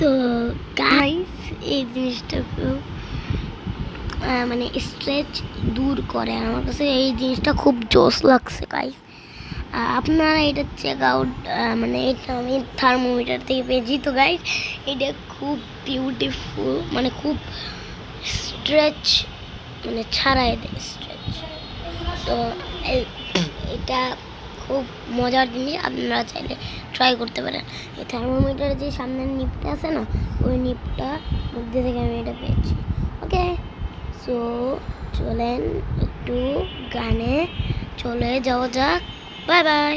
তো গাইস এই জিনিসটা খুব মানে স্ট্রেচ দূর করে, আমার কাছে এই জিনিসটা খুব জোস লাগছে গাইস। আপনারা এটা চেক আউট, মানে এটা আমি থার্মোমিটার থেকে পেয়েছি। তো গাইস এটা খুব বিউটিফুল, মানে খুব স্ট্রেচ মানে ছাড়াই দেয় স্ট্রেচ। তো এটা খুব মজার জিনিস, আপনারা চাইলে ট্রাই করতে পারেন। এই থার্মোমিটারের যে সামনের নিপটা আছে না, ওই নিপটা মধ্যে থেকে আমি এটা পেয়েছি। ওকে, সো চলেন একটু গানে চলে যাওয়া যাক। Bye bye.